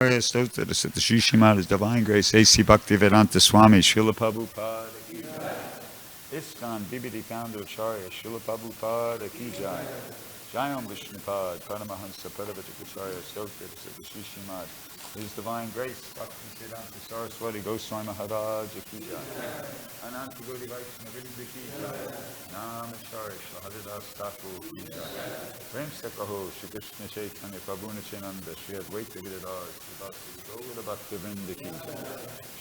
Stota the Sri Srimad His Divine Grace A.C. Bhaktivedanta Swami Srila Prabhupada Ki Jai. ISKCON Bibidi Founder Acharya Srila Prabhupada Ki Jai. Jayam Vishnupad Paramahansa Paravatakacharya Stota the Sri Srimad His Divine Grace Bhaktivedanta Saraswati Goswami Maharaj Ki Jai. Ananta Gaudiya Vaishnava Ki Jai. Namacharya Haridas Thakur Ki Jai. Prem se kaho Shri Krishna Chaitanya Prabhu Nityananda Shri Advaita Giridhar Shri Bhakti Gaura Bhakti Vrinda Ki Jai.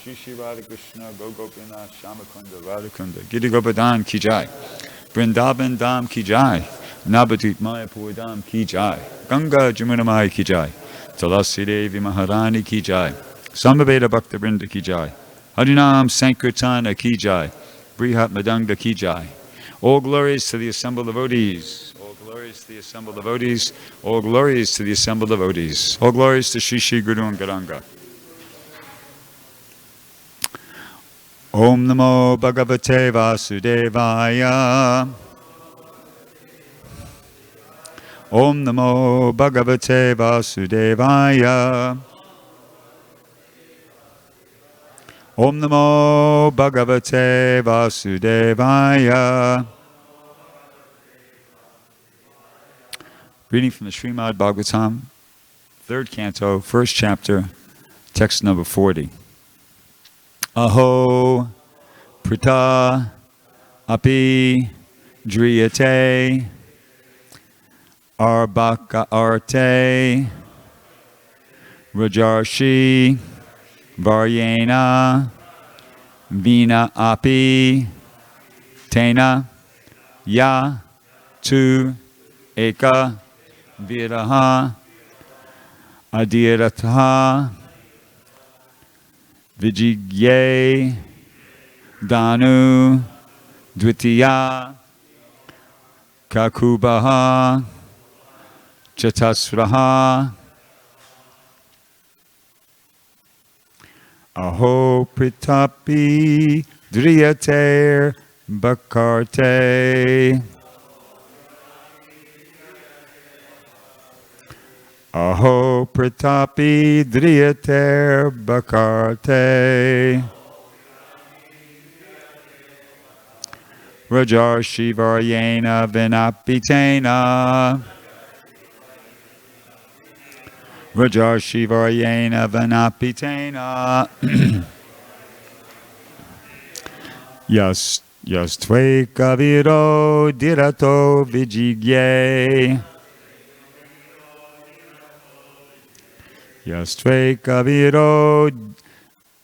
Shri Shri Radha Krishna Go Gopinath Shamakunda Radhakunda Giri Govardhan Ki Jai. Vrindavan Dham Ki Jai. Navadvip Mayapur Dham Ki Jai. Ganga Jamuna Mai Ki Jai. Tulasi Devi Maharani Ki Jai. Samaveda Bhakta Vrinda Ki Jai. Harinam Sankirtana Ki Jai. Brihat Madanga Ki Jai. All glories to the assembled devotees. All glories to the assembled devotees. All glories to the assembled devotees. All glories to Shri Shri Guru and Garanga. Om Namo Bhagavate Vasudevaya. Om Namo Bhagavate Vasudevaya. Om Namo Bhagavate Vasudevaya. Reading from the Srimad Bhagavatam, 3rd canto, 1st chapter, text number 40. Aho Prita Api Driyate Arbaka Arte Rajarshi Varyena Vina Api Tena Ya Tu Eka Viraha Adiratha Vijigye Danu Dvitiya Kakubaha Chatasraha Aho Pritapi Driyater Bakarte Aho Pratapi Driyater Bakarte Rajarshi Varyena Vinapitena Rajarshi Varyena Vinapitena Yastve Kaviro Dirato Vijigye Yastve Kaviro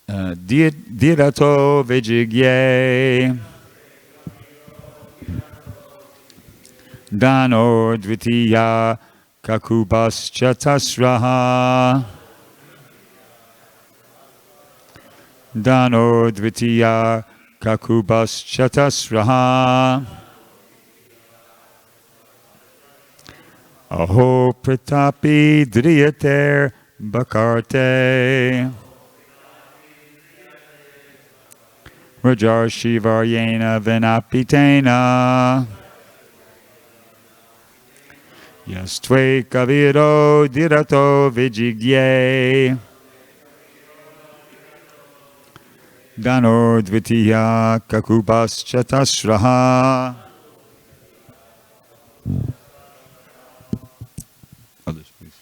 Dirato Vijigye Dano Dvitiya Kakubas Chatasraha Dano Dvitiya Kakubas Chatasraha Aho Pratapi Driyater Bakarte Rajarshi Varyena Vinapitena Yastve Kaviro Dirato Vijigye Dano Dvitiya Kakubas Chatasraha. Others, please.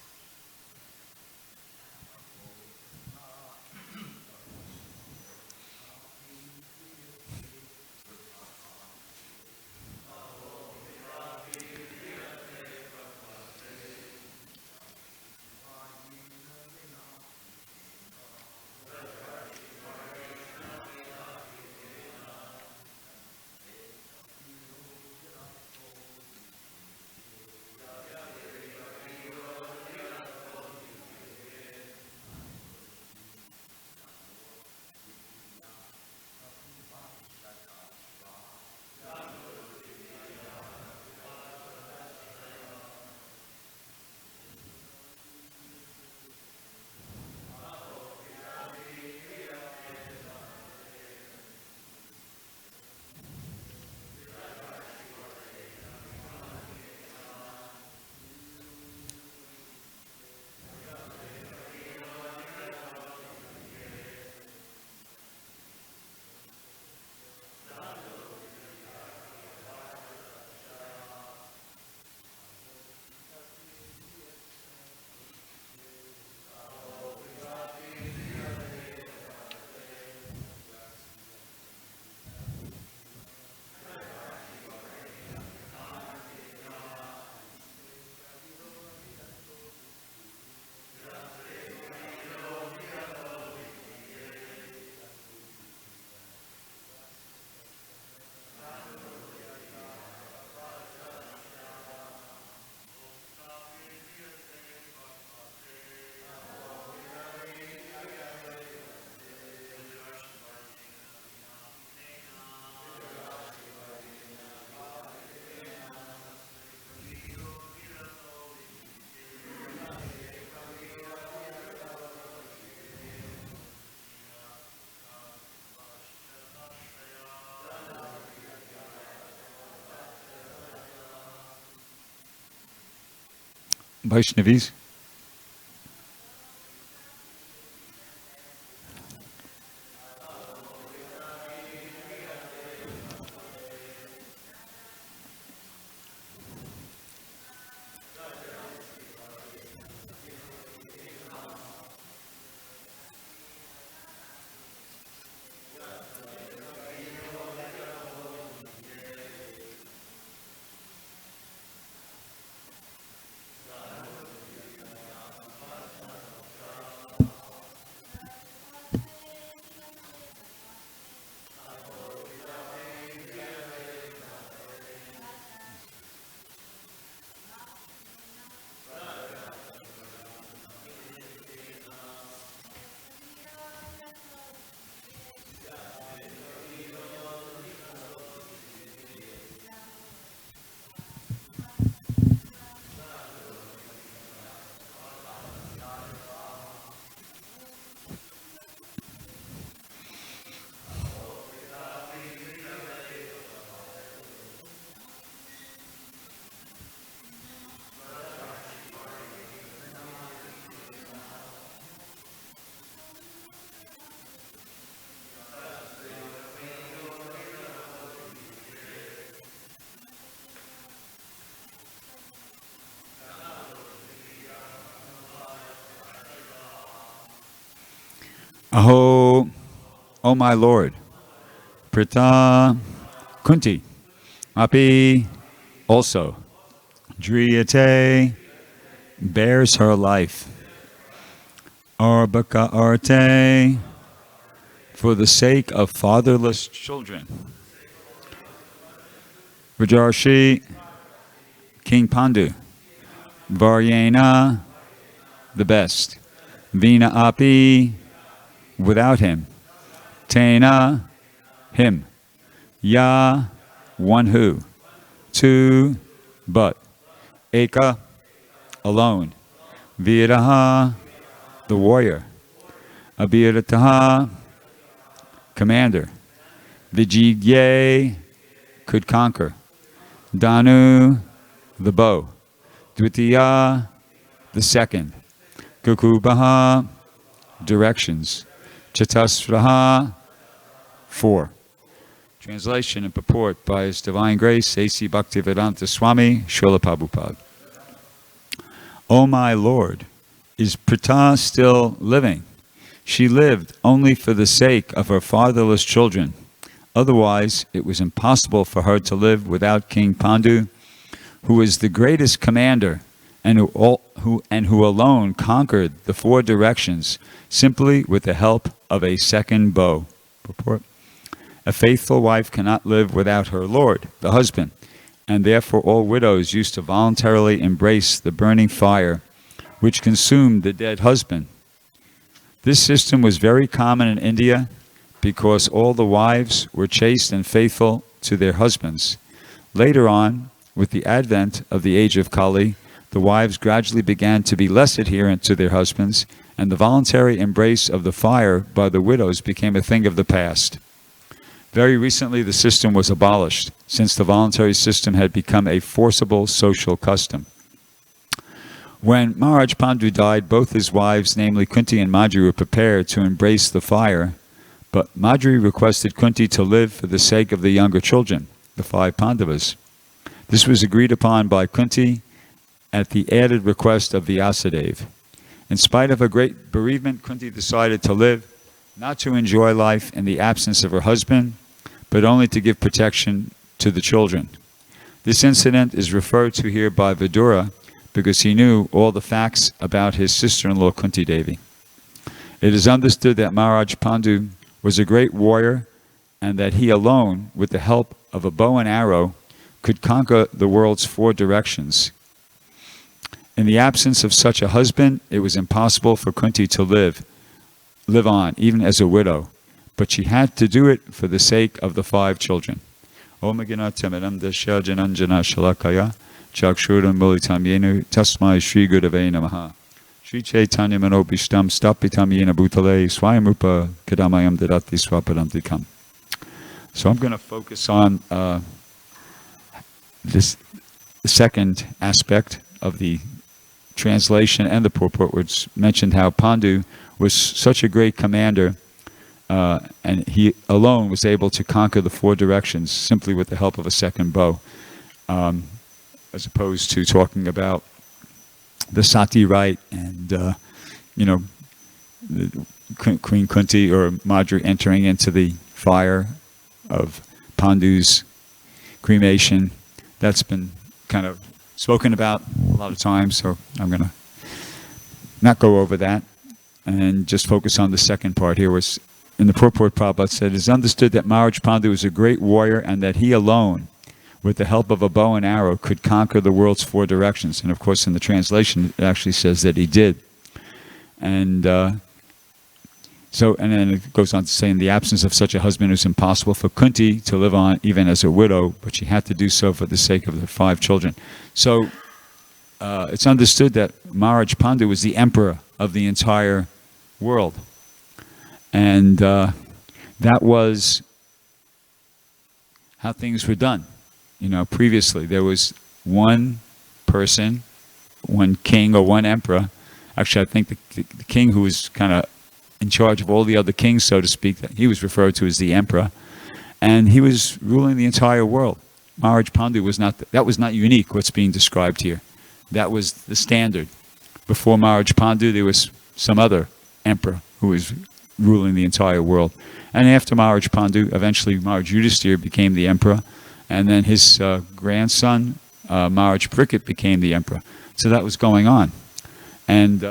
Vaishnavis. Aho, O my Lord, Prita Kunti, Api also, Driyate bears her life, Arbaka Arte, for the sake of fatherless children. Rajarshi, King Pandu, Varyena, the best, Vina Api, without him, Tena, him, Ya, one who, two, but, Eka, alone, Viraha, the warrior, Abhirataha, commander, Vijigye, could conquer, Danu, the bow, Dvitiya, the second, Kukubaha, directions, Chatasraha, 4. Translation and purport by His Divine Grace, A.C. Bhaktivedanta Swami, Srila Prabhupada. O my Lord, is Prita still living? She lived only for the sake of her fatherless children. Otherwise, it was impossible for her to live without King Pandu, who is the greatest commander and who alone conquered the 4 directions simply with the help of a second bow. Purport. A faithful wife cannot live without her lord, the husband, and therefore all widows used to voluntarily embrace the burning fire which consumed the dead husband. This system was very common in India because all the wives were chaste and faithful to their husbands. Later on, with the advent of the age of Kali, the wives gradually began to be less adherent to their husbands, and the voluntary embrace of the fire by the widows became a thing of the past. Very recently, the system was abolished, since the voluntary system had become a forcible social custom. When Maharaj Pandu died, both his wives, namely Kunti and Madhuri, were prepared to embrace the fire, but Madhuri requested Kunti to live for the sake of the younger children, the 5 Pandavas. This was agreed upon by Kunti at the added request of Vyasadeva. In spite of a great bereavement, Kunti decided to live, not to enjoy life in the absence of her husband, but only to give protection to the children. This incident is referred to here by Vidura because he knew all the facts about his sister-in-law Kunti Devi. It is understood that Maharaj Pandu was a great warrior and that he alone, with the help of a bow and arrow, could conquer the world's 4 directions. In the absence of such a husband, it was impossible for Kunti to live on, even as a widow. But she had to do it for the sake of the 5 children. Om Agyanatamiram Dasya Jananjana Shalakaya Chakshuram Mulitam Yenu Tasmai Shri Gurave Namaha Shri Chaitanya Manobishtam Stapitam Yena Bhutale Swayamrupa Kadamayam Dadati Swapadantikam. So I'm going to focus on the second aspect of the translation and the purport, which mentioned how Pandu was such a great commander, and he alone was able to conquer the 4 directions simply with the help of a second bow, as opposed to talking about the Sati rite and Queen Kunti or Madri entering into the fire of Pandu's cremation. That's been kind of spoken about a lot of times, so I'm going to not go over that and just focus on the second part here. Was in the purport, Prabhupada said, it is understood that Maharaj Pandu was a great warrior and that he alone, with the help of a bow and arrow, could conquer the world's 4 directions. And of course, in the translation, it actually says that he did. And and then it goes on to say, in the absence of such a husband, it was impossible for Kunti to live on even as a widow, but she had to do so for the sake of the 5 children. So it's understood that Maharaj Pandu was the emperor of the entire world. And that was how things were done. Previously there was one person, one king or one emperor. Actually, I think the king who was kind of in charge of all the other kings, so to speak, that he was referred to as the emperor, and he was ruling the entire world. Maharaj Pandu was not, that was not unique, what's being described here. That was the standard. Before Maharaj Pandu, there was some other emperor who was ruling the entire world. And after Maharaj Pandu, eventually Maharaj Yudhisthira became the emperor, and then his grandson, Maharaj Bhrgupati, became the emperor. So that was going on. And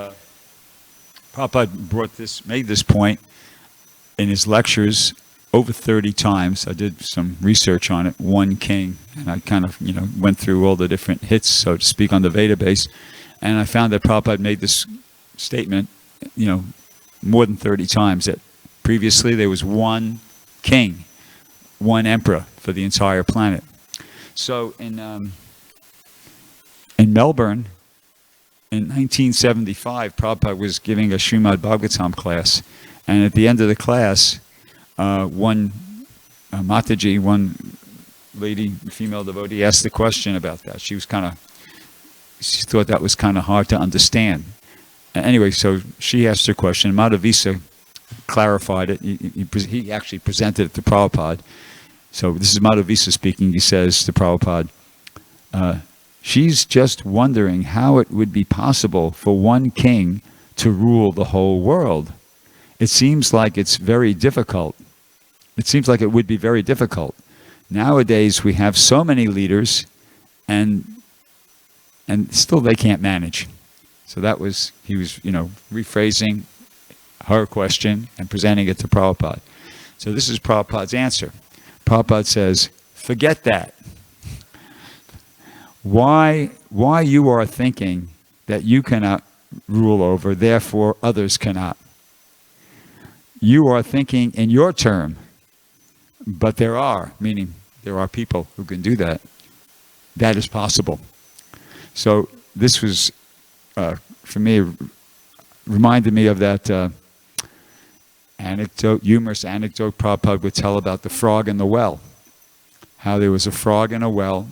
Prabhupada made this point in his lectures over 30 times. I did some research on it, one king, and I kind of, went through all the different hits, so to speak, on the Veda base, and I found that Prabhupada made this statement, more than 30 times, that previously there was one king, one emperor for the entire planet. So in Melbourne, in 1975, Prabhupada was giving a Srimad Bhagavatam class, and at the end of the class, one Mataji, one lady, female devotee, asked the question about that. She thought that was kind of hard to understand. Anyway, so she asked her question. Madhavisa clarified it. He actually presented it to Prabhupada. So this is Madhavisa speaking. He says to Prabhupada, she's just wondering how it would be possible for one king to rule the whole world. It seems like it's very difficult. It seems like it would be very difficult. Nowadays we have so many leaders, and still they can't manage. So he was rephrasing her question and presenting it to Prabhupada. So this is Prabhupada's answer. Prabhupada says, forget that. Why you are thinking that you cannot rule over, therefore others cannot. You are thinking in your term, but there are people who can do that. That is possible. So this was, for me, reminded me of that humorous anecdote Prabhupada would tell about the frog in the well. How there was a frog in a well,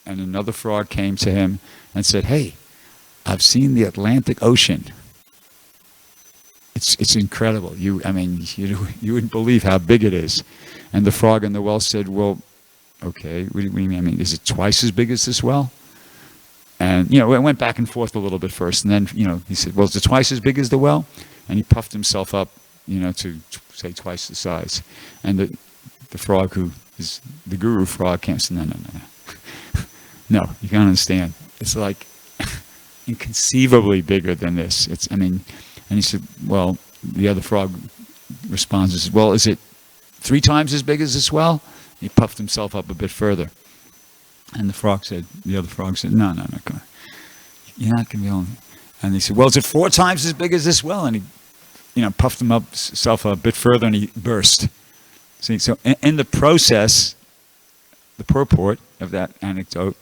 and another frog came to him and said, "Hey, I've seen the Atlantic Ocean. It's incredible. You wouldn't believe how big it is." And the frog in the well said, "Well, okay, what do you mean? I mean, is it twice as big as this well?" And it went back and forth a little bit first, and then he said, "Well, is it twice as big as the well?" And he puffed himself up, to say twice the size. And the frog, who is the guru frog, came and said, "No. No, you can't understand. It's like inconceivably bigger than this. And he said, well, the other frog responds, well, is it 3 times as big as this well? He puffed himself up a bit further. And the other frog said, no, you're not going to be able to. And he said, well, is it 4 times as big as this well? And he, puffed himself a bit further, and he burst. See, so in the process, the purport of that anecdote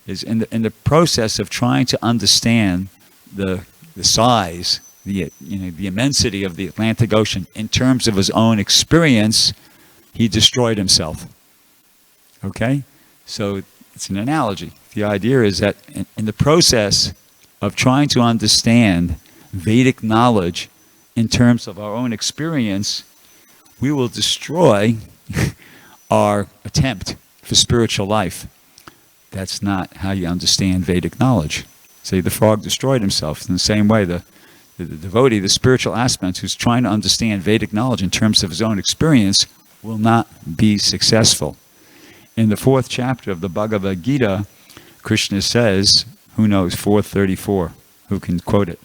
is in the process of trying to understand the size, the immensity of the Atlantic Ocean in terms of his own experience, he destroyed himself. Okay? So it's an analogy. The idea is that in the process of trying to understand Vedic knowledge in terms of our own experience, we will destroy our attempt for spiritual life. That's not how you understand Vedic knowledge. See, the frog destroyed himself. In the same way, the devotee, the spiritual aspirant who's trying to understand Vedic knowledge in terms of his own experience will not be successful. In the 4th chapter of the Bhagavad Gita, Krishna says, who knows, 434, who can quote it?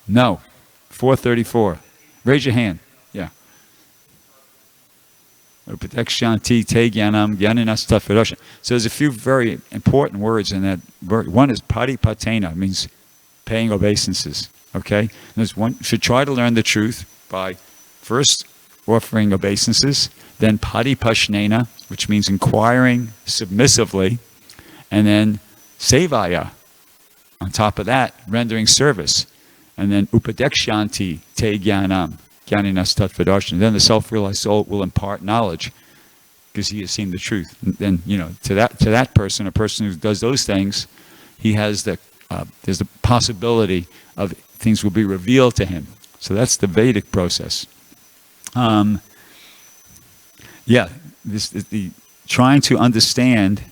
No, 434. Raise your hand. Yeah. So there's a few very important words in that word. One is patipatena, means paying obeisances. Okay? There's one should try to learn the truth by first offering obeisances, then patipashnena, which means inquiring submissively, and then sevaya. On top of that, rendering service. And then upadekshanti te jnanam, jnaninas tattvadarshana. Then the self-realized soul will impart knowledge because he has seen the truth. And then, to that person, a person who does those things, he has there's the possibility of things will be revealed to him. So that's the Vedic process. This is the trying to understand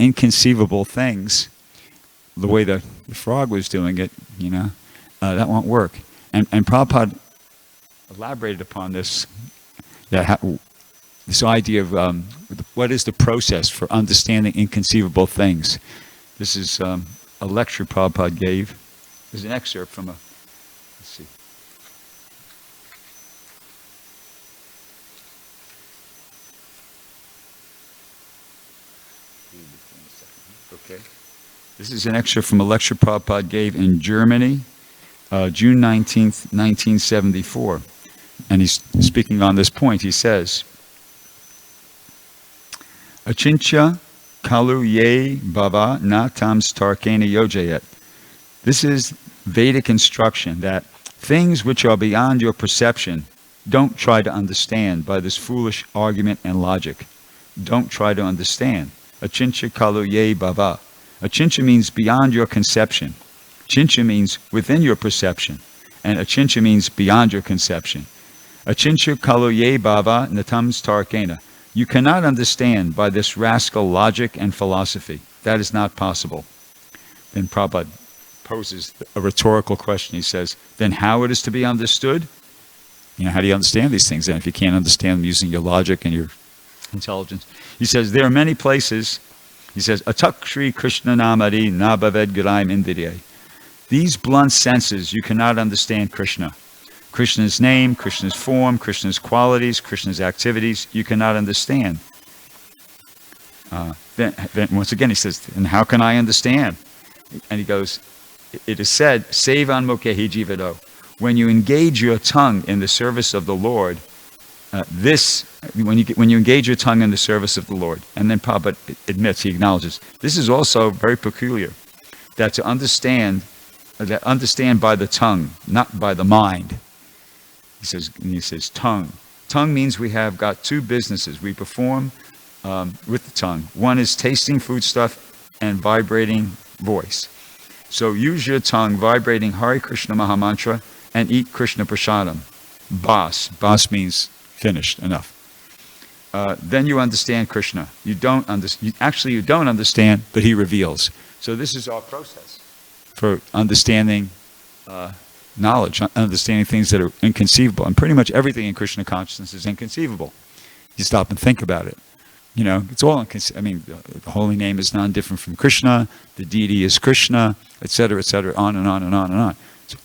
inconceivable things the way the frog was doing it, that won't work. And Prabhupada elaborated upon this, this idea of what is the process for understanding inconceivable things. This is a lecture Prabhupada gave. There's an excerpt from let's see. Okay. This is an excerpt from a lecture Prabhupada gave in Germany, June 19th, 1974. And he's speaking on this point. He says, Achintya kalu ye bhava na tam starkena yojayet. This is Vedic instruction that things which are beyond your perception, don't try to understand by this foolish argument and logic. Don't try to understand. Achintya kalu ye bhava. Achintya means beyond your conception. Chintya means within your perception. And achintya means beyond your conception. Achintya kalu ye bhava natam starkena. You cannot understand by this rascal logic and philosophy. That is not possible. Then Prabhupada poses a rhetorical question. He says, then how it is to be understood? How do you understand these things then if you can't understand them using your logic and your intelligence? He says, there are many places. He says, Atak Shri Krishna Namari Nabhaved Giraim Indirye. These blunt senses, you cannot understand Krishna. Krishna's name, Krishna's form, Krishna's qualities, Krishna's activities, you cannot understand. Then once again he says, and how can I understand? And he goes, it is said, Sevan Mukhehi Jivado. When you engage your tongue in the service of the Lord, when you engage your tongue in the service of the Lord, and then Prabhupada admits, he acknowledges, this is also very peculiar, that to understand by the tongue, not by the mind. He says tongue. Tongue means we have got two businesses we perform with the tongue. One is tasting foodstuff and vibrating voice. So use your tongue vibrating Hare Krishna Mahamantra and eat Krishna Prasadam. Bas. Bas means finished, enough. Then you understand Krishna. You don't understand, but he reveals. So this is our process for understanding knowledge, understanding things that are inconceivable. And pretty much everything in Krishna consciousness is inconceivable. You stop and think about it. It's all inconceivable. The holy name is non-different from Krishna. The deity is Krishna, etc., on and on and on and on. So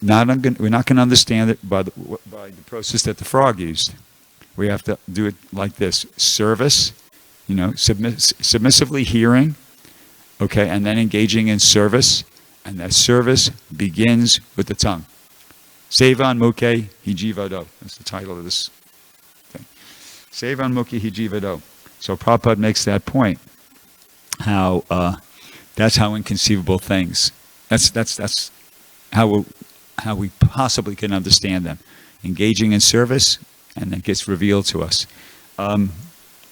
we're not going to understand it by the process that the frog used. We have to do it like this: service, submissively hearing, okay, and then engaging in service. And that service begins with the tongue. Sevan Mukhe Hijivado. That's the title of this thing. Sevan Mukhe Hijivado. So Prabhupada makes that point. How that's how inconceivable things. That's how we possibly can understand them. Engaging in service, and it gets revealed to us.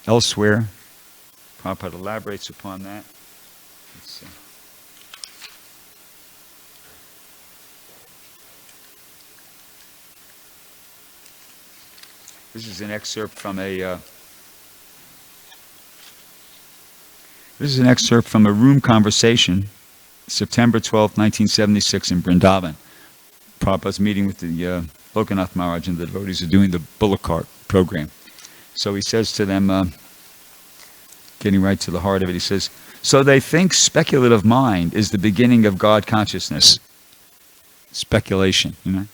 Elsewhere, Prabhupada elaborates upon that. Let's see. This is an excerpt from a room conversation, September 12, 1976, in Vrindavan. Prabhupada's meeting with the Lokanath Maharaj, and the devotees are doing the bullock cart program. So he says to them, getting right to the heart of it, he says, so they think speculative mind is the beginning of God consciousness. Speculation, you know.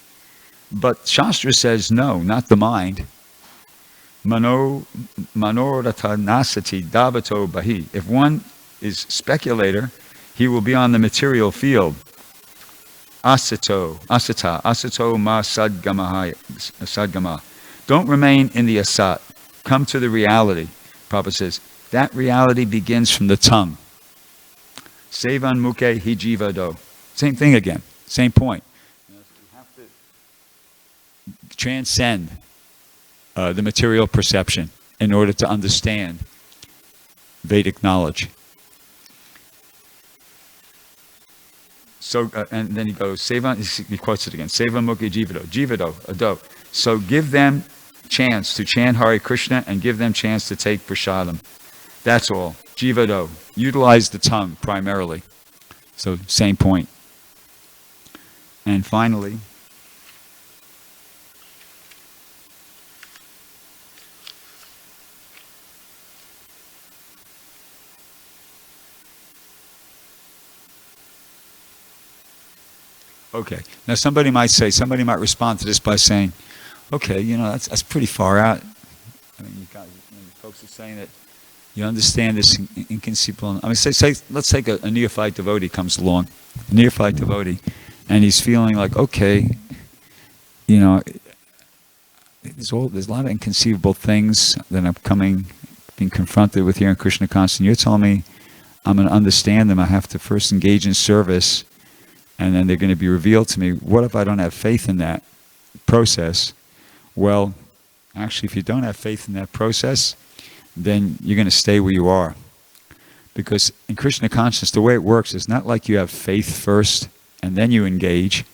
But Shastra says, no, not the mind. Manorata nasati davato bahi. If one is speculator, he will be on the material field. Asata ma sadgama. Don't remain in the asat. Come to the reality. Prabhupada says, that reality begins from the tongue. Sevan mukhe hijivado. Same thing again. Same point. You have to transcend the material perception in order to understand Vedic knowledge. So, and then he goes, Sevan, he quotes it again, Sevan mukhe jivado, ado. So give them chance to chant Hare Krishna and give them chance to take prasadam. That's all. Jivado. Utilize the tongue primarily. So, same point. And finally, okay. Now somebody might respond to this by saying, okay, that's pretty far out. I mean, folks are saying that you understand this inconceivable. I mean, let's take a neophyte devotee comes along, and he's feeling like, okay, there's a lot of inconceivable things that I'm being confronted with here in Krishna consciousness. You're telling me I'm going to understand them. I have to first engage in service, and then they're going to be revealed to me. What if I don't have faith in that process? Well, actually, if you don't have faith in that process, then you're going to stay where you are. Because in Krishna consciousness, the way it works is not like you have faith first and then you engage.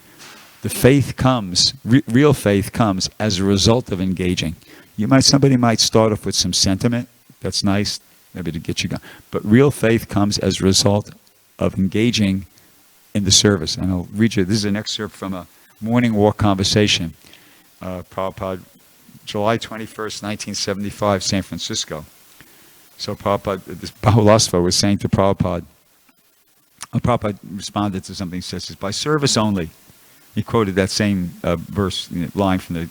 The faith comes, real faith comes as a result of engaging. Somebody might start off with some sentiment, that's nice, maybe to get you going. But real faith comes as a result of engaging in the service. And I'll read you, this is an excerpt from a morning walk conversation. Prabhupada, July 21st, 1975, San Francisco. So Prabhupada, this Bahulasva was saying to Prabhupada, Prabhupada responded to something, he says, by service only. He quoted that same line from the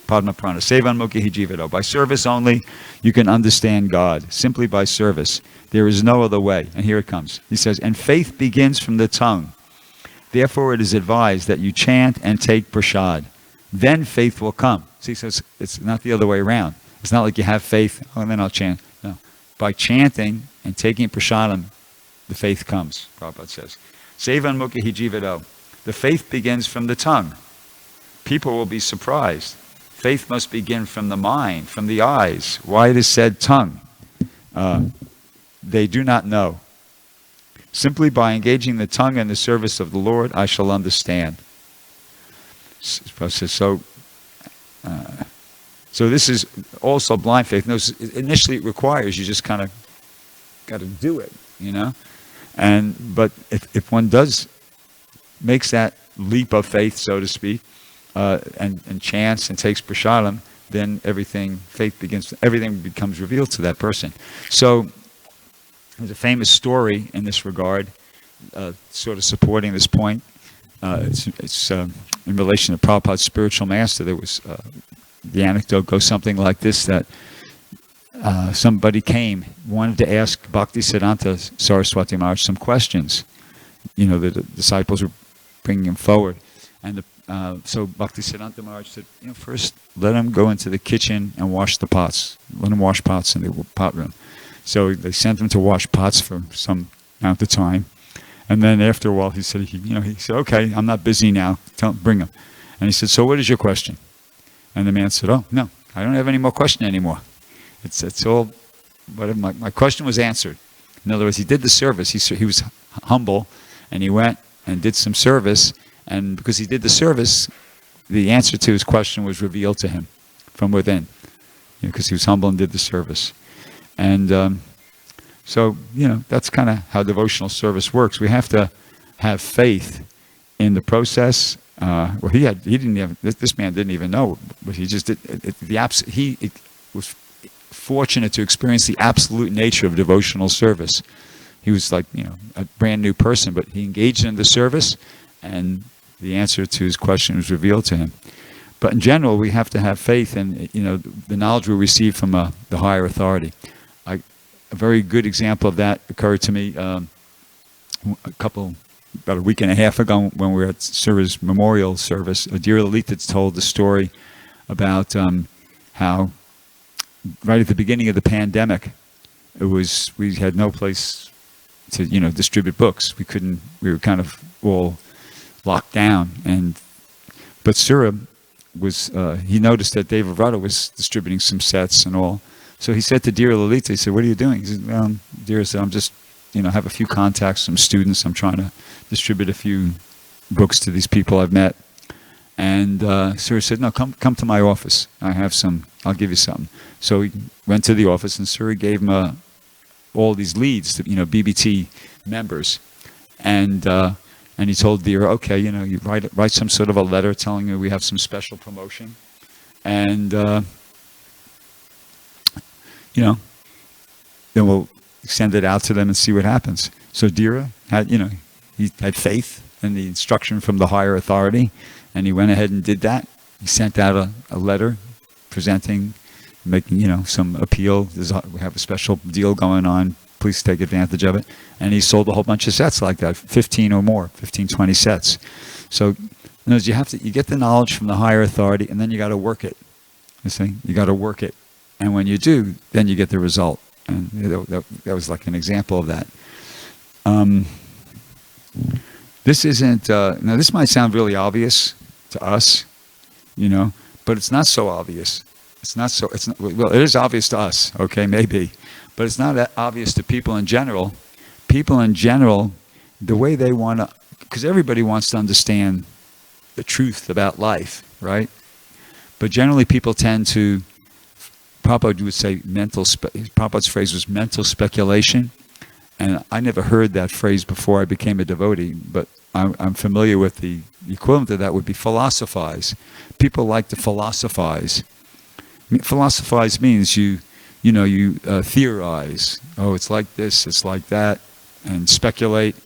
Padma Purana, Sevan mukhe hijivado. By service only, you can understand God, simply by service. There is no other way. And here it comes. He says, and faith begins from the tongue. Therefore it is advised that you chant and take prasad. Then faith will come. See, so it's not the other way around. It's not like you have faith, and then I'll chant. No. By chanting and taking prasadam, the faith comes, Prabhupada says. Sevan mukhe hijivado. The faith begins from the tongue. People will be surprised. Faith must begin from the mind, from the eyes. Why it is said tongue? They do not know. Simply by engaging the tongue in the service of the Lord, I shall understand. So this is also blind faith. No, initially it requires, you just kind of got to do it, But if one makes that leap of faith, so to speak, and chants and takes prasadam, then everything becomes revealed to that person. So there's a famous story in this regard, sort of supporting this point. It's in relation to Prabhupada's spiritual master. There was the anecdote goes something like this: that somebody wanted to ask Bhaktisiddhanta Saraswati Maharaj some questions. The disciples were bringing him forward, and so Bhaktisiddhanta Maharaj said, first let him go into the kitchen and wash the pots. Let him wash pots in the pot room. So they sent him to wash pots for some amount of time. And then after a while, he said, okay, I'm not busy now. Bring him. And he said, so what is your question? And the man said, oh, no, I don't have any more question anymore. It's all, my question was answered. In other words, he did the service. He was humble, and he went and did some service. And because he did the service, the answer to his question was revealed to him. from within, because he was humble and did the service. And so, that's kind of how devotional service works. We have to have faith in the process. This man didn't even know, but he just did. He was fortunate to experience the absolute nature of devotional service. He was like, a brand new person, but he engaged in the service, and the answer to his question was revealed to him. But in general, we have to have faith in, the knowledge we receive from the higher authority. A very good example of that occurred to me about a week and a half ago when we were at Sura's memorial service. Dear Lalita told the story about how right at the beginning of the pandemic, we had no place to distribute books. We were kind of all locked down, but Sura was he noticed that Deva Vrata was distributing some sets and all. So he said to Dear Lalita, he said, "What are you doing?" He said, Dear said, "I'm just have a few contacts, some students. I'm trying to distribute a few books to these people I've met." And Sura said, "No, come to my office. I have some. I'll give you something." So he went to the office, and Sura gave him all these leads to BBT members, and he told Dear, "Okay, you write some sort of a letter telling me we have some special promotion, and then we'll send it out to them and see what happens." So Dear had he had faith in the instruction from the higher authority, and he went ahead and did that. He sent out a letter presenting, making some appeal. We have a special deal going on. Please take advantage of it. And he sold a whole bunch of sets like that, 15 or more, 15, 20 sets. So you get the knowledge from the higher authority, and then you got to work it. You see, you got to work it, and when you do, then you get the result. And that was like an example of that. This isn't. Now, this might sound really obvious to us, but it's not so obvious. Well, it is obvious to us, okay, maybe, but it's not that obvious to people in general. People in general, the way they want to, because everybody wants to understand the truth about life, right? But generally, people tend to. Prabhupada would say Prabhupada's phrase was mental speculation, and I never heard that phrase before I became a devotee, but I'm familiar with the equivalent of that would be philosophize. People like to philosophize. Philosophize means you theorize. Oh, it's like this, it's like that, and speculate.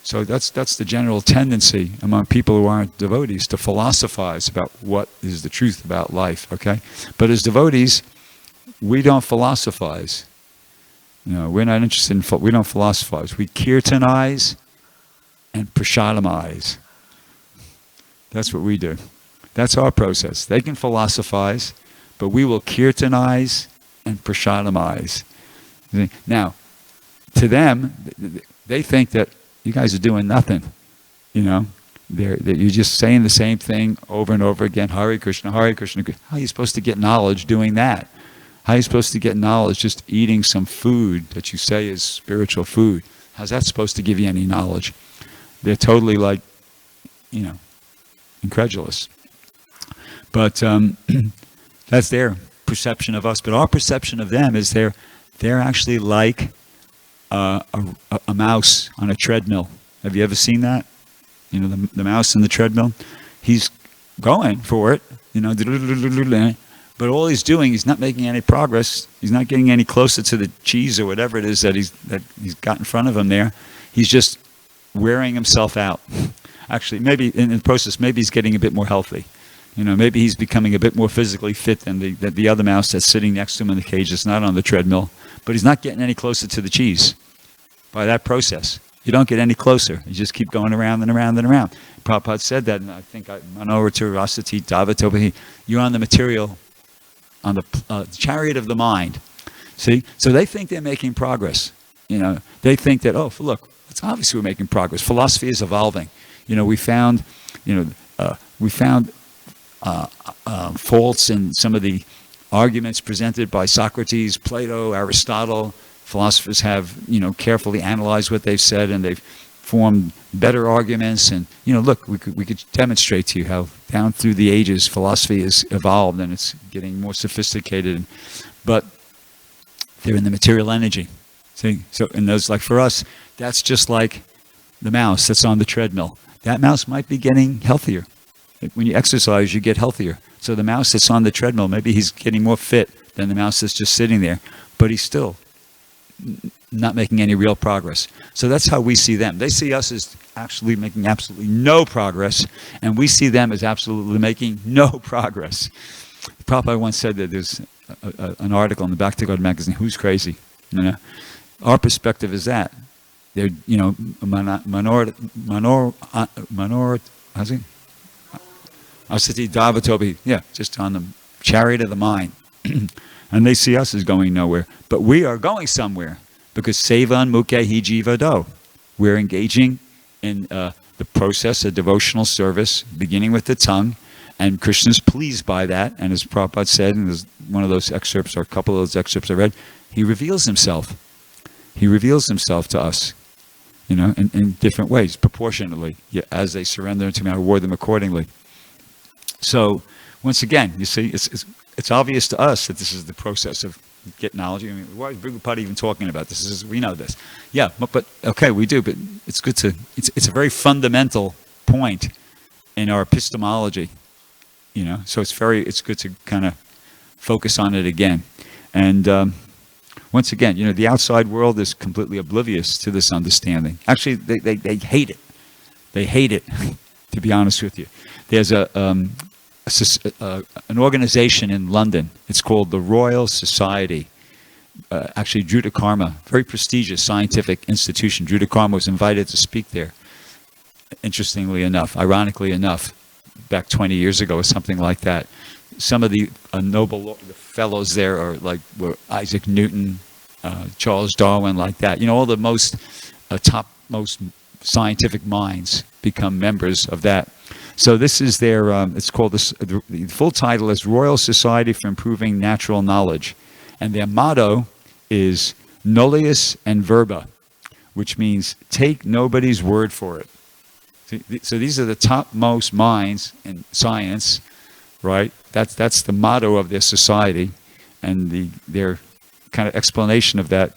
So that's the general tendency among people who aren't devotees, to philosophize about what is the truth about life. Okay, but as devotees, we don't philosophize. We're not interested in. We don't philosophize. We kirtanize and prasadamize. That's what we do. That's our process. They can philosophize, but we will kirtanize and prasadamize. Now, to them, they think that you guys are doing nothing. That you're just saying the same thing over and over again. Hare Krishna, Hare Krishna. How are you supposed to get knowledge doing that? How are you supposed to get knowledge just eating some food that you say is spiritual food? How's that supposed to give you any knowledge? They're totally incredulous. But that's their perception of us. But our perception of them is they're actually like a mouse on a treadmill. Have you ever seen that? The mouse in the treadmill? He's going for it, but all he's doing, he's not making any progress. He's not getting any closer to the cheese or whatever it is that he's got in front of him there. He's just wearing himself out. Actually, maybe in the process, maybe he's getting a bit more healthy. Maybe he's becoming a bit more physically fit than the other mouse that's sitting next to him in the cage that's not on the treadmill. But he's not getting any closer to the cheese by that process. You don't get any closer. You just keep going around and around and around. Prabhupada said that, and I think Manohara Rasati Davatobahi, you're on the material, on the chariot of the mind. See? So they think they're making progress. They think that, oh, look, it's obvious we're making progress. Philosophy is evolving. We found faults in some of the arguments presented by Socrates, Plato, Aristotle. Philosophers have, carefully analyzed what they've said, and they've formed better arguments. And, look, we could demonstrate to you how down through the ages philosophy has evolved and it's getting more sophisticated. But they're in the material energy. See? So, and those, like for us, that's just like the mouse that's on the treadmill. That mouse might be getting healthier. When you exercise, you get healthier. So the mouse that's on the treadmill, maybe he's getting more fit than the mouse that's just sitting there, but he's still not making any real progress. So that's how we see them. They see us as actually making absolutely no progress, and we see them as absolutely making no progress. Prabhupada once said that there's an article in the Bhakti God magazine, Who's Crazy? Our perspective is that. They're, Asati Davatobi, just on the chariot of the mind. And they see us as going nowhere. But we are going somewhere because Sevan Mukhe Hijiva Do. We're engaging in the process of devotional service, beginning with the tongue, and Krishna's pleased by that. And as Prabhupada said, and there's one of those excerpts, or a couple of those excerpts I read, he reveals himself. He reveals himself to us, in different ways, proportionately. As they surrender to me, I reward them accordingly. So, once again, you see, it's obvious to us that this is the process of getting knowledge. I mean, why is Bhrgupati even talking about this? We know this. Yeah, but okay, we do, but it's good to, it's a very fundamental point in our epistemology, so it's good to kind of focus on it again. And once again, the outside world is completely oblivious to this understanding. Actually, they hate it. They hate it, to be honest with you. There's an organization in London. It's called the Royal Society. Actually, Dhruta Karma, very prestigious scientific institution. Dhruta Karma was invited to speak there. Interestingly enough, ironically enough, back 20 years ago or something like that. Some of the Nobel fellows there were Isaac Newton, Charles Darwin, like that. All the most topmost scientific minds become members of that. So this is their, it's called, the full title is Royal Society for Improving Natural Knowledge. And their motto is Nullius and Verba, which means take nobody's word for it. So these are the topmost minds in science, right? That's the motto of their society. And their kind of explanation of that,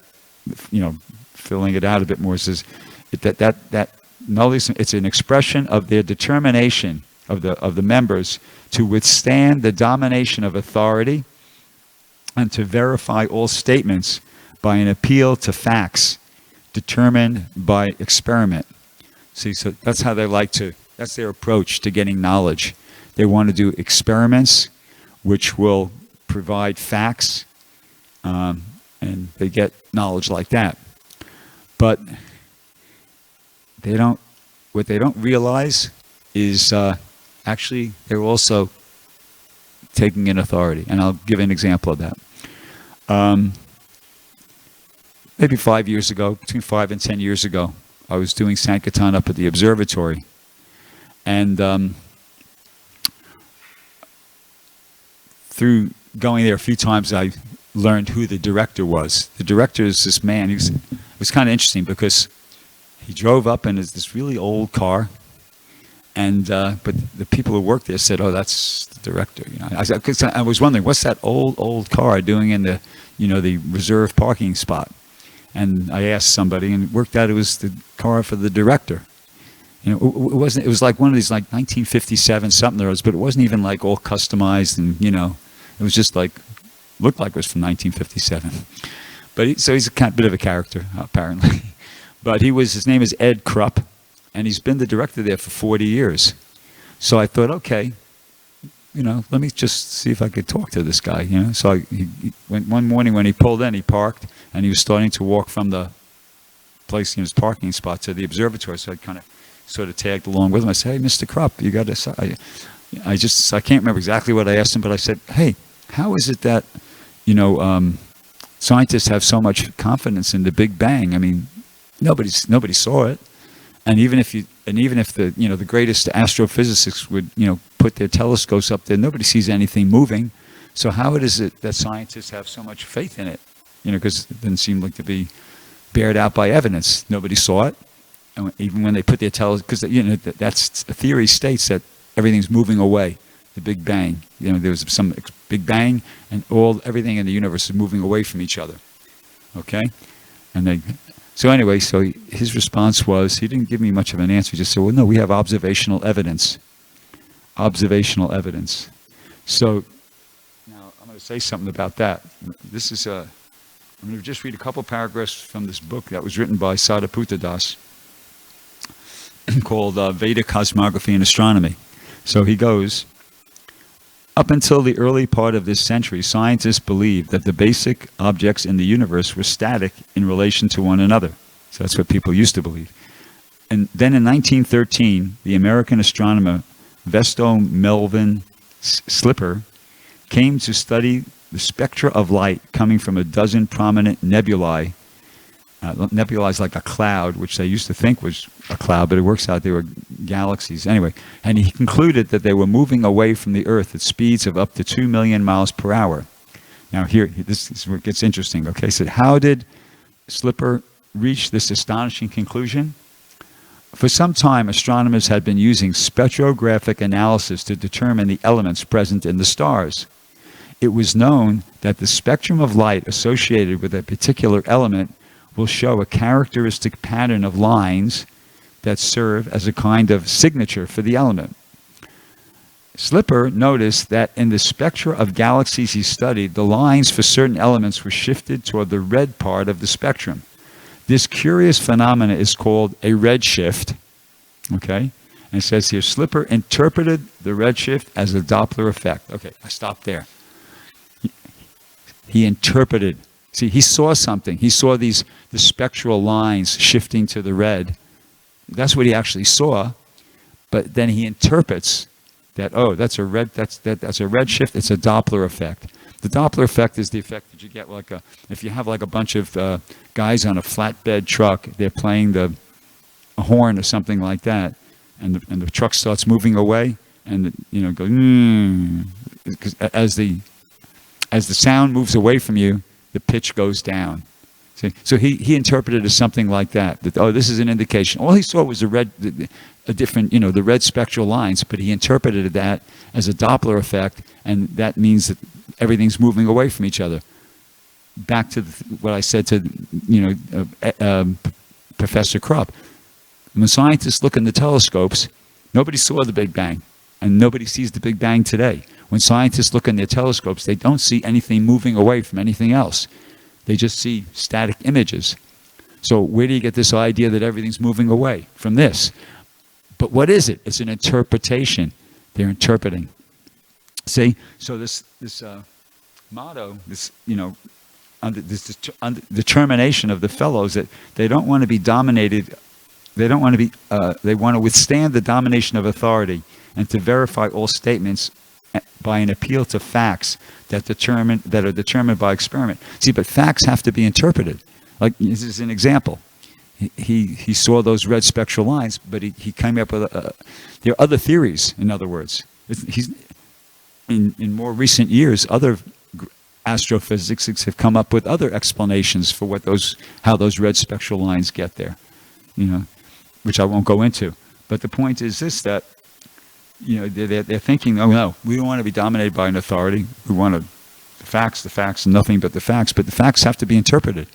filling it out a bit more, says that Nullius, it's an expression of their determination of the members to withstand the domination of authority and to verify all statements by an appeal to facts determined by experiment. See, so that's how they that's their approach to getting knowledge. They want to do experiments which will provide facts, and they get knowledge like that. But what they don't realize is actually they're also taking in authority. And I'll give an example of that. Maybe 5 years ago, between 5 and 10 years ago, I was doing Sankirtan up at the observatory. And through going there a few times, I learned who the director was. The director is this man. It was kind of interesting because he drove up in this really old car, and but the people who worked there said, "Oh, that's the director." I was wondering, what's that old car doing in the the reserved parking spot? And I asked somebody, and it worked out it was the car for the director. It wasn't. It was like one of these 1957 something there was, but it wasn't even all customized, and it was just looked like it was from 1957. But so he's a bit of a character apparently. But his name is Ed Krupp, and he's been the director there for 40 years. So I thought, okay, let me just see if I could talk to this guy, So he went one morning when he pulled in, he parked, and he was starting to walk from the place in his parking spot to the observatory. So I kind of sort of tagged along with him. I said, "Hey, Mr. Krupp, you got to..." I can't remember exactly what I asked him, but I said, "Hey, how is it that, scientists have so much confidence in the Big Bang? I mean, nobody saw it, and even if the the greatest astrophysicists would put their telescopes up there, nobody sees anything moving. So how is it that scientists have so much faith in it? Because it didn't seem like to be bared out by evidence. Nobody saw it, And even when they put their telescopes, because that's the theory states that everything's moving away, the Big Bang. There was some Big Bang, and everything in the universe is moving away from each other. Okay, so anyway, his response was, he didn't give me much of an answer. He just said, well, no, we have observational evidence. Observational evidence. So now I'm going to say something about that. I'm going to just read a couple paragraphs from this book that was written by Sariputta Das called Vedic Cosmography and Astronomy. So he goes, up until the early part of this century, scientists believed that the basic objects in the universe were static in relation to one another. So that's what people used to believe. And then in 1913, the American astronomer Vesto Melvin Slipper came to study the spectra of light coming from a dozen prominent nebulae. Nebulae is like a cloud, which they used to think was a cloud, but it works out they were galaxies. Anyway, and he concluded that they were moving away from the Earth at speeds of up to 2 million miles per hour. Now here, this is where it gets interesting. Okay, so how did Slipper reach this astonishing conclusion? For some time, astronomers had been using spectrographic analysis to determine the elements present in the stars. It was known that the spectrum of light associated with a particular element will show a characteristic pattern of lines that serve as a kind of signature for the element. Slipper noticed that in the spectra of galaxies he studied, the lines for certain elements were shifted toward the red part of the spectrum. This curious phenomena is called a redshift. Okay? And it says here, Slipper interpreted the redshift as a Doppler effect. Okay, I stopped there. He interpreted. See, he saw something. He saw the spectral lines shifting to the red. That's what he actually saw. But then he interprets that, oh, that's a redshift. It's a Doppler effect. The Doppler effect is the effect that you get if you have like a bunch of guys on a flatbed truck, they're playing a horn or something like that, and the truck starts moving away, and goes because as the sound moves away from you, the pitch goes down. See? So he interpreted it as something like that. Oh, this is an indication. All he saw was the red spectral lines, but he interpreted that as a Doppler effect, and that means that everything's moving away from each other. Back to what I said to Professor Krupp. When scientists look in the telescopes, nobody saw the Big Bang, and nobody sees the Big Bang today. When scientists look in their telescopes, they don't see anything moving away from anything else. They just see static images. So where do you get this idea that everything's moving away from this? But what is it? It's an interpretation. They're interpreting. See? So this motto, this determination of the fellows that they don't want to be dominated. They don't want to be. They want to withstand the domination of authority and to verify all statements by an appeal to facts that are determined by experiment. See, but facts have to be interpreted. Like, this is an example. He saw those red spectral lines, but he came up with there are other theories. In other words, in more recent years, other astrophysicists have come up with other explanations for how those red spectral lines get there. Which I won't go into. But the point is this, that they're thinking, oh no, we don't want to be dominated by an authority. We want the facts, and nothing but the facts. But the facts have to be interpreted.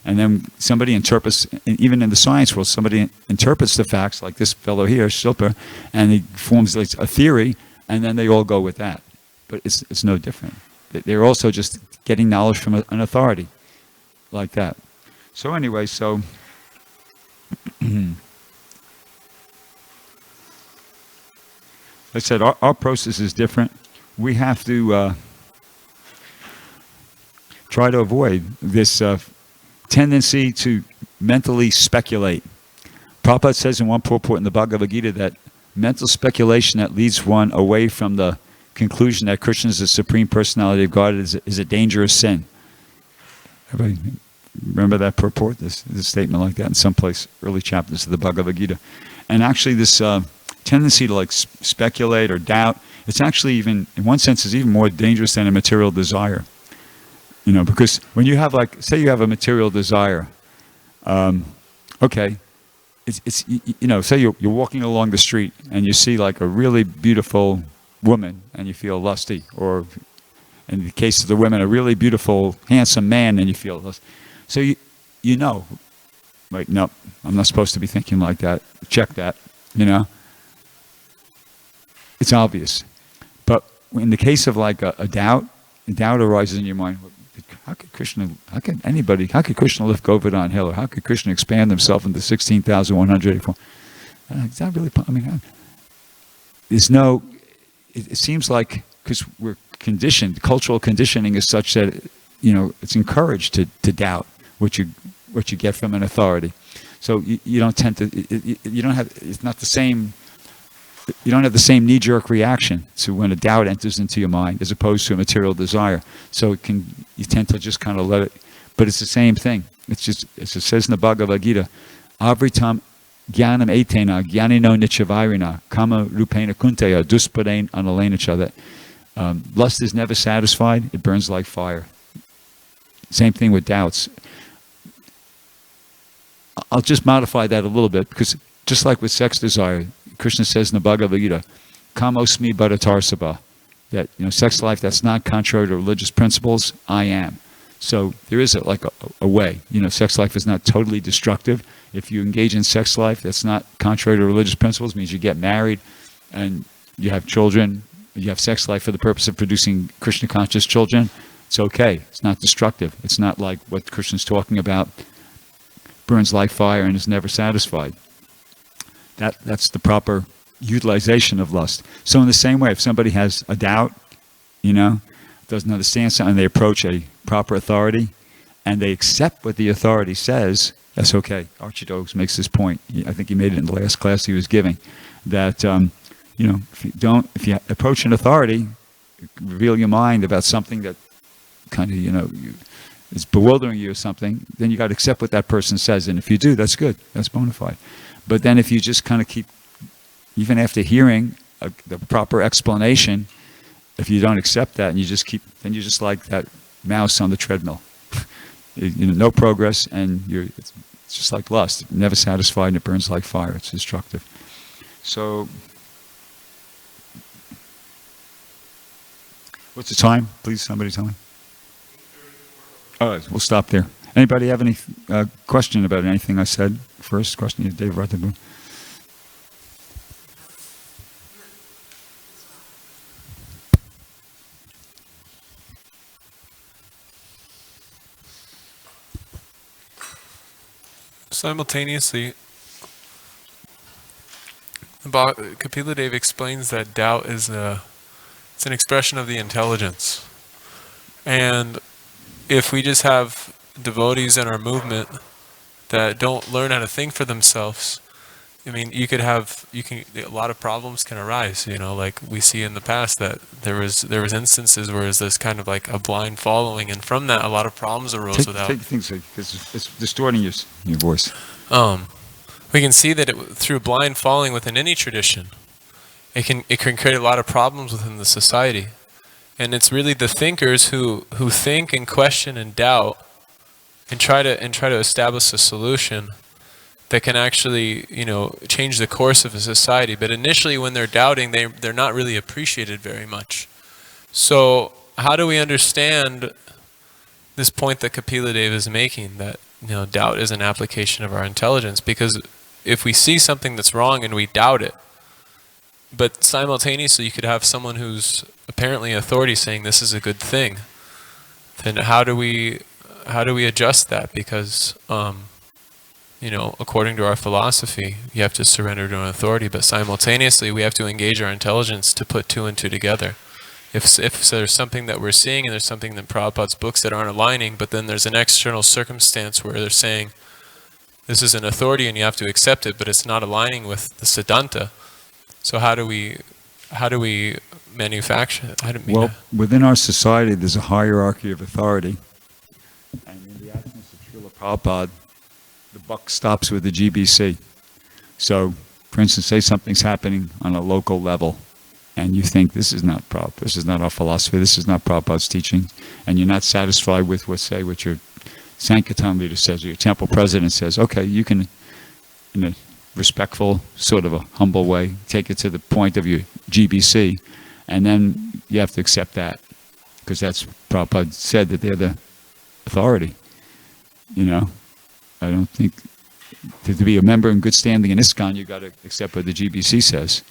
And then somebody interprets, even in the science world, somebody interprets the facts, like this fellow here, Slipper, and he forms a theory, and then they all go with that. But it's no different. They're also just getting knowledge from an authority, like that. So anyway, I said our process is different. We have to try to avoid this tendency to mentally speculate. Prabhupada says in one purport in the Bhagavad Gita that mental speculation that leads one away from the conclusion that Krishna is the Supreme Personality of God is a dangerous sin. Everybody remember that purport? There's a statement like that in some place, early chapters of the Bhagavad Gita. And actually this tendency to speculate or doubt, it's actually even, in one sense, is even more dangerous than a material desire. Because when you have say you have a material desire, okay, say you're walking along the street and you see like a really beautiful woman and you feel lusty, or in the case of the women, a really beautiful, handsome man and you feel lusty. So wait, no, I'm not supposed to be thinking like that. Check that, It's obvious. But in the case of like a doubt arises in your mind. How could Krishna lift Govardhan Hill, or how could Krishna expand himself into 16,184? Is that really? It seems like, because we're conditioned, cultural conditioning is such that it's encouraged to doubt what you get from an authority. So you don't tend to. You don't have. It's not the same. You don't have the same knee-jerk reaction to when a doubt enters into your mind as opposed to a material desire. So you tend to just kind of let it, but it's the same thing. It's just, as it says in the Bhagavad Gita, Avritam Jnanam Etena Jnanino Nichavairina Kama Rupena Kunteya Duspadein Analenacha, that lust is never satisfied, it burns like fire. Same thing with doubts. I'll just modify that a little bit, because just like with sex desire, Krishna says in the Bhagavad Gita, Kamosmi Bhattatarsabha, that sex life that's not contrary to religious principles, I am. So there is a way. Sex life is not totally destructive. If you engage in sex life that's not contrary to religious principles, means you get married and you have children, you have sex life for the purpose of producing Krishna conscious children, it's okay. It's not destructive. It's not like what Krishna's talking about, burns like fire and is never satisfied. That's the proper utilization of lust. So in the same way, if somebody has a doubt, doesn't understand something, they approach a proper authority and they accept what the authority says, that's okay. Archidokes makes this point. I think he made it in the last class he was giving, that if you approach an authority, reveal your mind about something that kind of is bewildering you or something, then you got to accept what that person says, and if you do, that's good. That's bona fide. But then if you just kind of keep, even after hearing the proper explanation, if you don't accept that and you just keep, then you're just like that mouse on the treadmill. No progress, and it's just like lust, never satisfied, and it burns like fire. It's destructive. So, what's the time? Please, somebody tell me. All right, we'll stop there. Anybody have any question about anything I said? First question, Dave Rutherford. Simultaneously, Kapila Dev explains that doubt is it's an expression of the intelligence. And if we just have devotees in our movement that don't learn how to think for themselves, I mean, a lot of problems can arise, like we see in the past that there was instances where there's this kind of like a blind following, and from that a lot of problems arose Take things, because it's distorting your voice. We can see that through blind following within any tradition, it can create a lot of problems within the society. And it's really the thinkers who think and question and doubt and try to establish a solution that can actually, change the course of a society. But initially, when they're doubting, they're not really appreciated very much. So how do we understand this point that Kapila Dev is making, that doubt is an application of our intelligence? Because if we see something that's wrong and we doubt it, but simultaneously you could have someone who's apparently authority saying this is a good thing, then how do we adjust that? Because according to our philosophy, you have to surrender to an authority, but simultaneously we have to engage our intelligence to put two and two together. If there's something that we're seeing and there's something in Prabhupada's books that aren't aligning, but then there's an external circumstance where they're saying this is an authority and you have to accept it, but it's not aligning with the Siddhanta. So how do we manufacture? Within our society, there's a hierarchy of authority, and in the absence of Srila Prabhupada, the buck stops with the GBC. So, for instance, say something's happening on a local level, and you think this is not Prabhupada, this is not our philosophy, this is not Prabhupada's teaching, and you're not satisfied with what your Sankirtan leader says, or your temple president says. Okay, you can, respectful, sort of a humble way. Take it to the point of your GBC, and then you have to accept that, because that's Prabhupada said that they're the authority. You know, I don't think to be a member in good standing in ISKCON, you got to accept what the GBC says.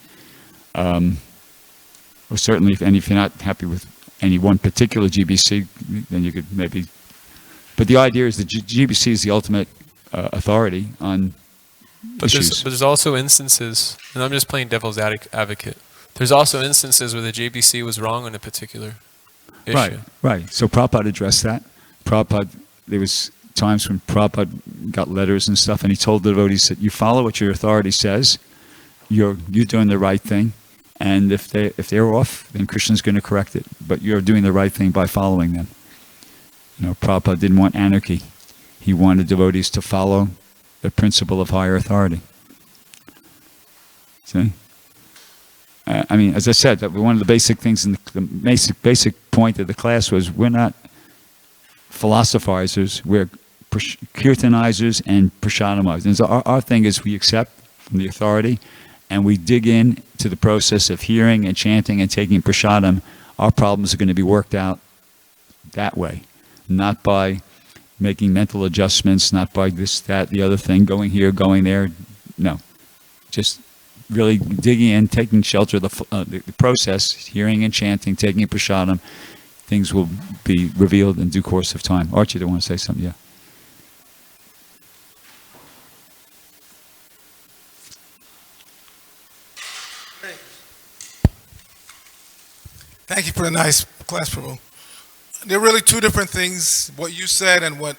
Or certainly, if you're not happy with any one particular GBC, then you could maybe. But the idea is that GBC is the ultimate authority on issues. But there's also instances, and I'm just playing devil's advocate. There's also instances where the JBC was wrong on a particular issue. Right. So Prabhupada addressed that. There was times when Prabhupada got letters and stuff, and he told the devotees that you follow what your authority says, you're doing the right thing, and if they're off, then Krishna's going to correct it. But you're doing the right thing by following them. You know, Prabhupada didn't want anarchy. He wanted devotees to follow the principle of higher authority. See? I mean, as I said, that one of the basic things in the basic point of the class was we're not philosophizers, we're kirtanizers and prasadamizers. Our thing is we accept from the authority and we dig in to the process of hearing and chanting and taking prasadam. Our problems are going to be worked out that way, not by making mental adjustments, not by this, that, the other thing, going here, going there. No, just really digging in, taking shelter of the process, hearing and chanting, taking prasadam. Things will be revealed in due course of time. Archie, do you want to say something? Yeah. Thank you for the nice class, Prabhu. There are really two different things. What you said and what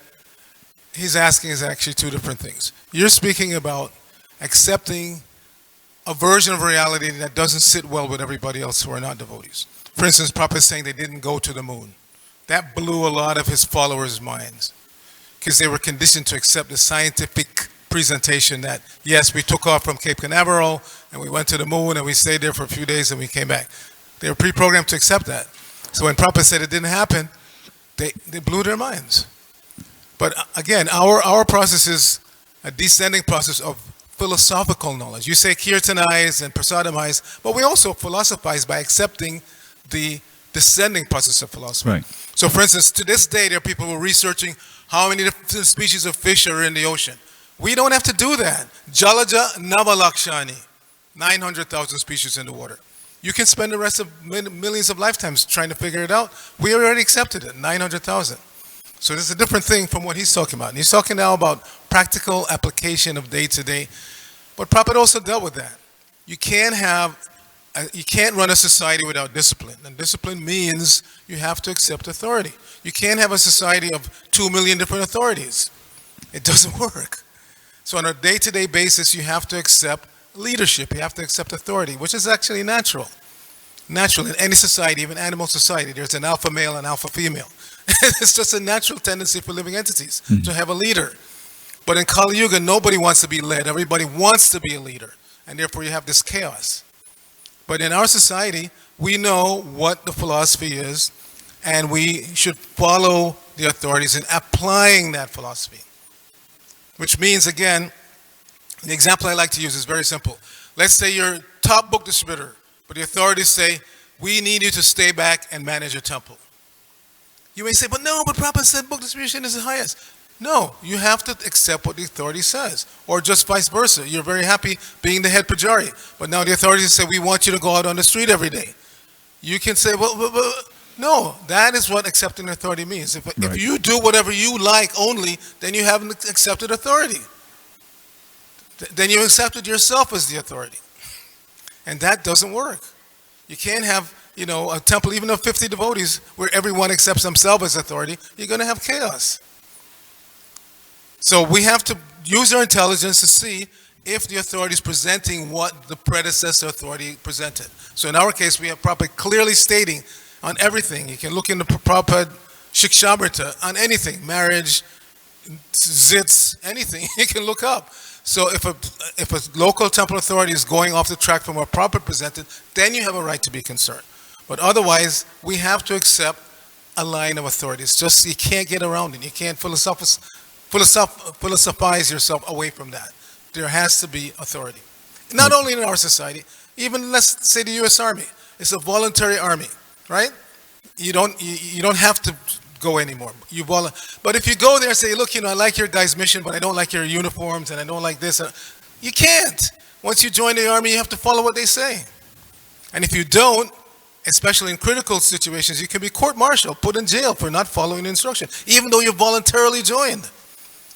he's asking is actually two different things. You're speaking about accepting a version of reality that doesn't sit well with everybody else who are not devotees. For instance, Prabhupada is saying they didn't go to the moon. That blew a lot of his followers' minds because they were conditioned to accept the scientific presentation that, yes, we took off from Cape Canaveral and we went to the moon and we stayed there for a few days and we came back. They were pre-programmed to accept that. So when Prabhupada said it didn't happen, they blew their minds. But again, our process is a descending process of philosophical knowledge. You say kirtanize and prasadamize, but we also philosophize by accepting the descending process of philosophy. Right. So for instance, to this day, there are people who are researching how many different species of fish are in the ocean. We don't have to do that. Jalaja Navalakshani, 900,000 species in the water. You can spend the rest of millions of lifetimes trying to figure it out. We already accepted it, 900,000. So this is a different thing from what he's talking about. And he's talking now about practical application of day to day. But Prabhupada also dealt with that. You can't run a society without discipline. And discipline means you have to accept authority. You can't have a society of 2 million different authorities. It doesn't work. So on a day-to-day basis, you have to accept leadership. You have to accept authority, which is actually natural. Natural in any society, even animal society. There's an alpha male and alpha female. It's just a natural tendency for living entities to have a leader. But in Kali Yuga, nobody wants to be led. Everybody wants to be a leader. And therefore you have this chaos. But in our society, we know what the philosophy is, and we should follow the authorities in applying that philosophy. Which means, again, the example I like to use is very simple. Let's say you're a top book distributor, but the authorities say, we need you to stay back and manage your temple. You may say, but Prabhupada said book distribution is the highest. No, you have to accept what the authority says, or just vice versa. You're very happy being the head pujari, but now the authorities say, we want you to go out on the street every day. You can say, no, that is what accepting authority means. If you do whatever you like only, then you haven't accepted authority. Then you accepted yourself as the authority. And that doesn't work. You can't have, a temple, even of 50 devotees, where everyone accepts themselves as authority. You're going to have chaos. So we have to use our intelligence to see if the authority is presenting what the predecessor authority presented. So in our case, we have Prabhupada clearly stating on everything. You can look into Prabhupada Shikshamrita on anything, marriage, zits, anything. You can look up. So if a local temple authority is going off the track from what Prabhupada presented, then you have a right to be concerned. But otherwise, we have to accept a line of authority. It's just, you can't get around it. You can't philosophize yourself away from that. there has to be authority. Not only in our society, even let's say the U.S. Army. It's a voluntary army, right? You don't have to go anymore. But if you go there and say, look, I like your guys' mission, but I don't like your uniforms and I don't like this, you can't. Once you join the army, you have to follow what they say. And if you don't, especially in critical situations, you can be court-martialed, put in jail for not following the instruction, even though you voluntarily joined.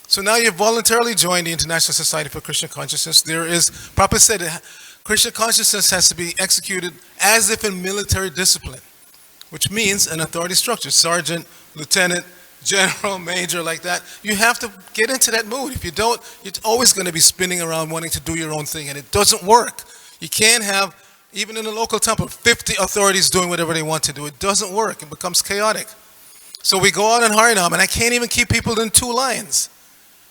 So now you've voluntarily joined the International Society for Christian Consciousness. Prabhupada said that Christian consciousness has to be executed as if in military discipline, which means an authority structure, sergeant, lieutenant, general, major, like that. You have to get into that mood. If you don't, you're always going to be spinning around wanting to do your own thing, and it doesn't work. You can't have, even in a local temple, 50 authorities doing whatever they want to do. It doesn't work. It becomes chaotic. So we go out on Harinam, and I can't even keep people in 2 lines.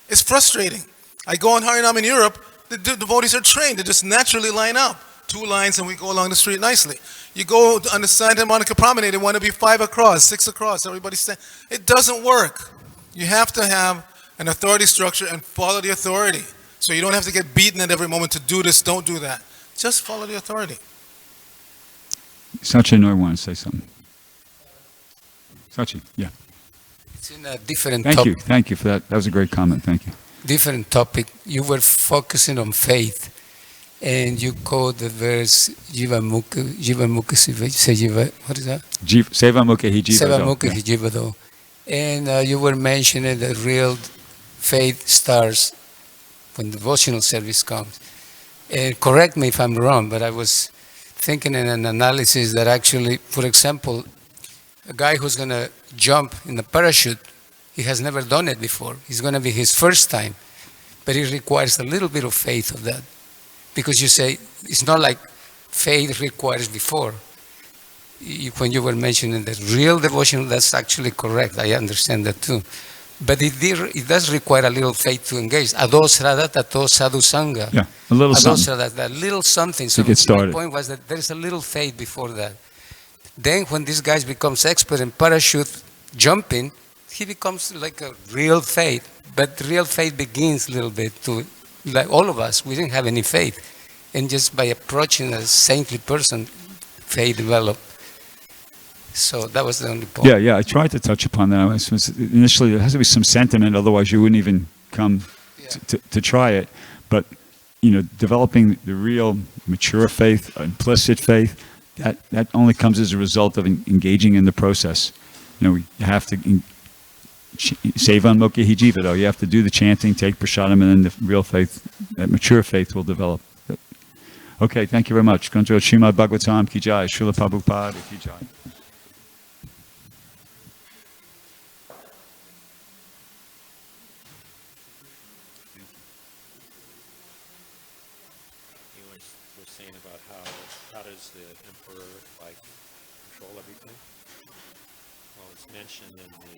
It's frustrating. I go on Harinam in Europe, the devotees are trained. They just naturally line up. 2 lines, and we go along the street nicely. You go on the Santa Monica Promenade, they want to be 5 across, 6 across, everybody stand. It doesn't work. You have to have an authority structure and follow the authority. So you don't have to get beaten at every moment to do this, don't do that. Just follow the authority. Sachi, I want to say something. Sachi, yeah. It's in a different Thank topic. you. Thank you for that. That was a great comment. Thank you. Different topic. You were focusing on faith, and you quote the verse Jiva Mukha Sejiva. What is that? Seva Mukha Hi Jiva Seva Do. Mukha Yeah. Jiva Do. And you were mentioning that real faith starts when devotional service comes. And correct me if I'm wrong, but I was thinking in an analysis that actually, for example, a guy who's going to jump in a parachute, he has never done it before. It's going to be his first time. But it requires a little bit of faith of that. Because you say, it's not like faith requires before. When you were mentioning the real devotion, that's actually correct. I understand that too. But it does require a little faith to engage. Ado srada tato sadhu sangha. Yeah, a little Ado something. srada, that little something. To get started. My point was that there's a little faith before that. Then when this guy becomes expert in parachute jumping, he becomes like a real faith. But real faith begins a little bit to, like all of us, we didn't have any faith. And just by approaching a saintly person, faith developed. So that was the only point. Yeah, I tried to touch upon that. Initially, there has to be some sentiment, otherwise you wouldn't even come to try it. But, developing the real mature faith, implicit faith, that only comes as a result of engaging in the process. We have to Sevan Mukha Hi Jiva Do. You have to do the chanting, take prasadam, and then the real faith, that mature faith will develop. Okay, thank you very much. Control Srimad Bhagavatam Ki Jai, Srila Prabhupada Ki Jai. You were saying about how does the emperor control everything? Well, it's mentioned in the